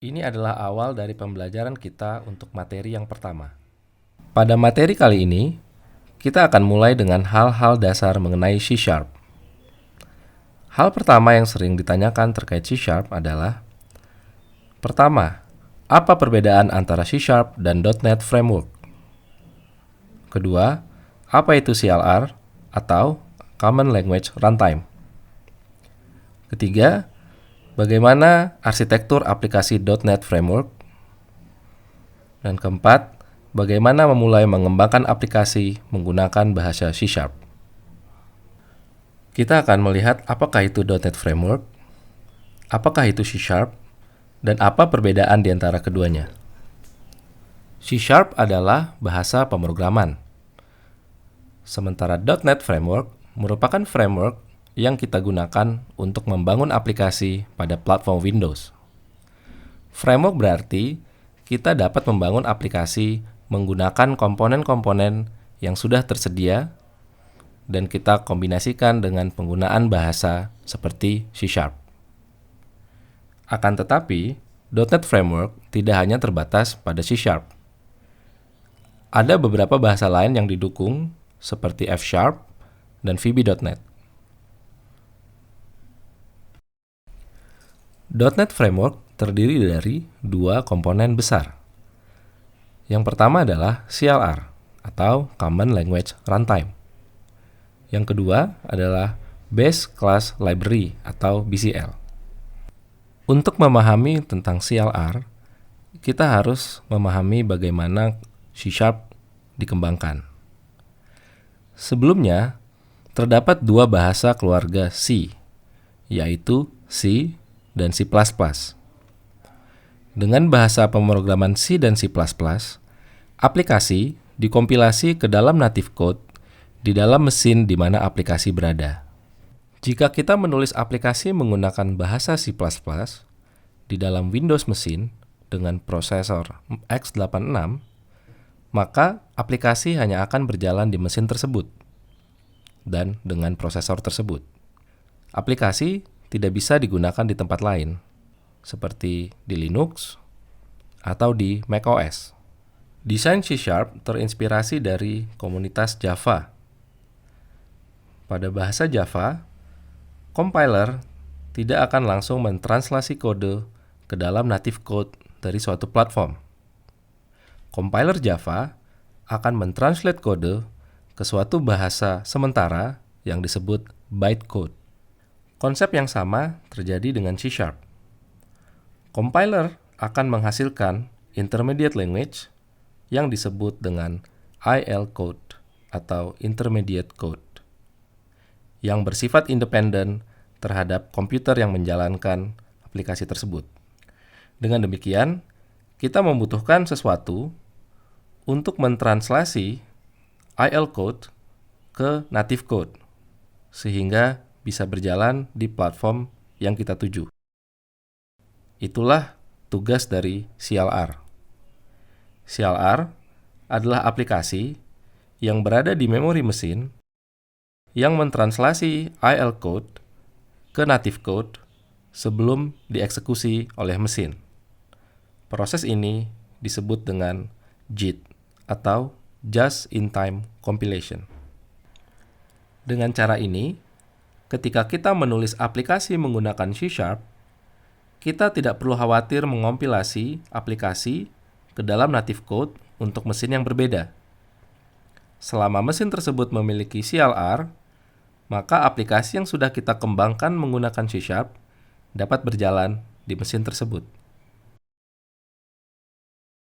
Ini adalah awal dari pembelajaran kita untuk materi yang pertama. Pada materi kali ini, kita akan mulai dengan hal-hal dasar mengenai C#. Hal pertama yang sering ditanyakan terkait C# adalah: pertama, apa perbedaan antara C# dan .NET Framework? Kedua, apa itu CLR atau Common Language Runtime? Ketiga, bagaimana arsitektur aplikasi .NET Framework? Dan keempat, bagaimana memulai mengembangkan aplikasi menggunakan bahasa C#. Kita akan melihat apakah itu .NET Framework, apakah itu C#, dan apa perbedaan di antara keduanya. C# adalah bahasa pemrograman, sementara .NET Framework merupakan framework yang kita gunakan untuk membangun aplikasi pada platform Windows. Framework berarti kita dapat membangun aplikasi menggunakan komponen-komponen yang sudah tersedia dan kita kombinasikan dengan penggunaan bahasa seperti C#. Akan tetapi, .NET Framework tidak hanya terbatas pada C#. Ada beberapa bahasa lain yang didukung seperti F# dan VB.NET. .NET Framework terdiri dari dua komponen besar. Yang pertama adalah CLR atau Common Language Runtime. Yang kedua adalah Base Class Library atau BCL. Untuk memahami tentang CLR, kita harus memahami bagaimana C# dikembangkan. Sebelumnya, terdapat dua bahasa keluarga C, yaitu C dan C++. Dengan bahasa pemrograman C dan C++, aplikasi dikompilasi ke dalam native code di dalam mesin di mana aplikasi berada. Jika kita menulis aplikasi menggunakan bahasa C++ di dalam Windows mesin dengan prosesor x86, maka aplikasi hanya akan berjalan di mesin tersebut dan dengan prosesor tersebut. Aplikasi tidak bisa digunakan di tempat lain, seperti di Linux atau di macOS. Desain C# terinspirasi dari komunitas Java. Pada bahasa Java, compiler tidak akan langsung mentranslasi kode ke dalam native code dari suatu platform. Compiler Java akan mentranslate kode ke suatu bahasa sementara yang disebut bytecode. Konsep yang sama terjadi dengan C#. Compiler akan menghasilkan intermediate language yang disebut dengan IL code atau intermediate code yang bersifat independen terhadap komputer yang menjalankan aplikasi tersebut. Dengan demikian, kita membutuhkan sesuatu untuk mentranslasi IL code ke native code sehingga bisa berjalan di platform yang kita tuju. Itulah tugas dari CLR. CLR adalah aplikasi yang berada di memori mesin yang mentranslasi IL code ke native code sebelum dieksekusi oleh mesin. Proses ini disebut dengan JIT atau Just-in-Time Compilation. Dengan cara ini, ketika kita menulis aplikasi menggunakan C#, kita tidak perlu khawatir mengompilasi aplikasi ke dalam native code untuk mesin yang berbeda. Selama mesin tersebut memiliki CLR, maka aplikasi yang sudah kita kembangkan menggunakan C# dapat berjalan di mesin tersebut.